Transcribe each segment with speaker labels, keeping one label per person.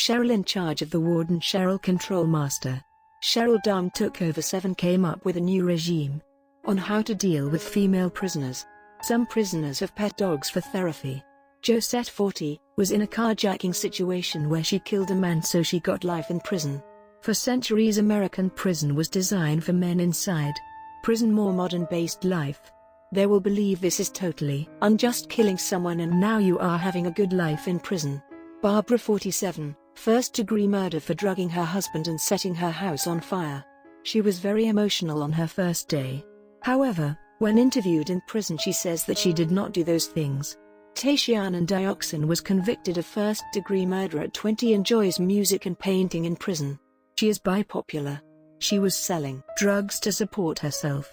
Speaker 1: Cheryl in charge of the warden. Cheryl Control Master. Cheryl Dahme took over 7 came up with a new regime on how to deal with female prisoners. Some prisoners have pet dogs for therapy. Josette 40 was in a carjacking situation where she killed a man, so she got life in prison. For centuries American prison was designed for men inside prison, more modern-based life. They will believe this is totally unjust, killing someone and now you are having a good life in prison. Barbara 47, first-degree murder for drugging her husband and setting her house on fire. She was very emotional on her first day. However, when interviewed in prison she says that she did not do those things. Tatiana Dioxin was convicted of first-degree murder at 20, enjoys music and painting in prison. She is bipolar. She was selling drugs to support herself.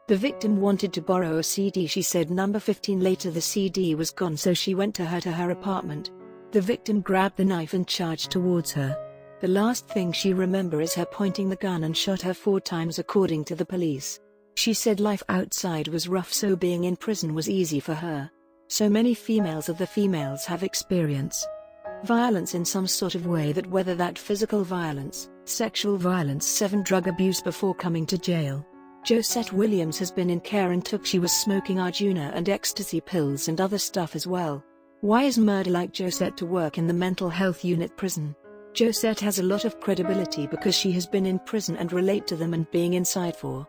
Speaker 1: The victim wanted to borrow a CD, she said. Number 15 later the CD was gone, so she went to her apartment. The victim grabbed the knife and charged towards her. The last thing she remembers is her pointing the gun and shot her 4 times according to the police. She said life outside was rough, so being in prison was easy for her. So many females of the females have experienced violence in some sort of way, that whether that physical violence, sexual violence, 7 drug abuse before coming to jail. Josette Williams has been in care and she was smoking Arjuna and ecstasy pills and other stuff as well. Why is murder like Josette to work in the mental health unit prison? Josette has a lot of credibility because she has been in prison and relate to them and being inside for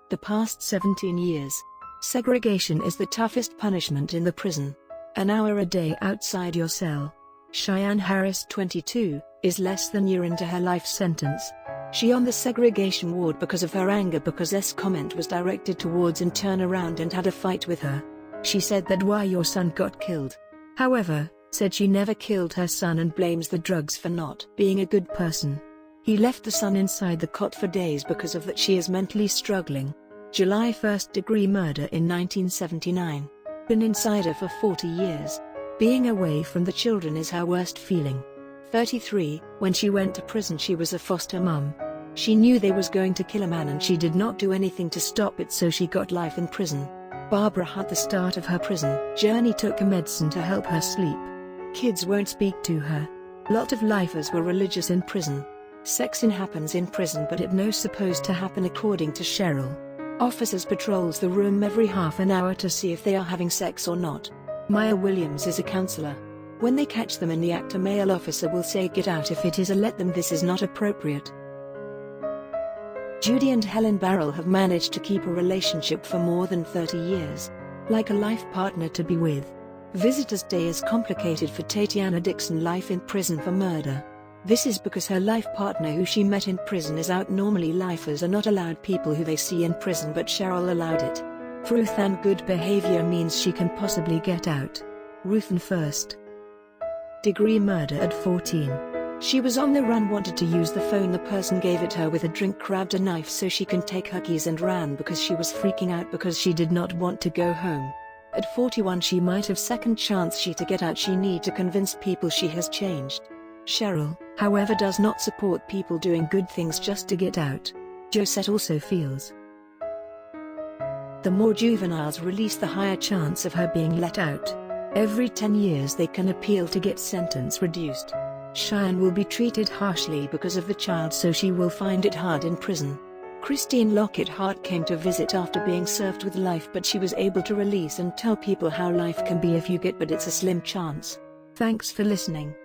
Speaker 1: the past 17 years. Segregation is the toughest punishment in the prison. An hour a day outside your cell. Cheyenne Harris 22, is less than a year into her life sentence. She on the segregation ward because of her anger because S comment was directed towards and turn around and had a fight with her. She said that why your son got killed. However, said she never killed her son and blames the drugs for not being a good person. He left the son inside the cot for days because of that. She is mentally struggling. July, first-degree murder in 1979. Been inside her for 40 years. Being away from the children is her worst feeling. 33, when she went to prison she was a foster mum. She knew they was going to kill a man and she did not do anything to stop it, so she got life in prison. Barbara had the start of her prison journey, took a medicine to help her sleep. Kids won't speak to her. Lot of lifers were religious in prison. Sexing happens in prison but it no supposed to happen according to Cheryl. Officers patrols the room every half an hour to see if they are having sex or not. Maya Williams is a counselor. When they catch them in the act, a male officer will say get out. If it is a let them, this is not appropriate. Judy and Helen Barrell have managed to keep a relationship for more than 30 years. Like a life partner to be with. Visitor's Day is complicated for Tatiana Dixon, life in prison for murder. This is because her life partner who she met in prison is out. Normally lifers are not allowed people who they see in prison, but Cheryl allowed it. For Ruthann, good behavior means she can possibly get out. Ruthann first-degree murder at 14. She was on the run, wanted to use the phone. The person gave it her with a drink, grabbed a knife so she can take her keys and ran because she was freaking out because she did not want to go home. At 41 she might have second chance she to get out. She need to convince people she has changed. Cheryl, however, does not support people doing good things just to get out. Josette also feels the more juveniles release, the higher chance of her being let out. Every 10 years they can appeal to get sentence reduced. Cheyenne will be treated harshly because of the child, so she will find it hard in prison. Christine Lockheart came to visit after being served with life, but she was able to release and tell people how life can be if you get, but it's a slim chance. Thanks for listening.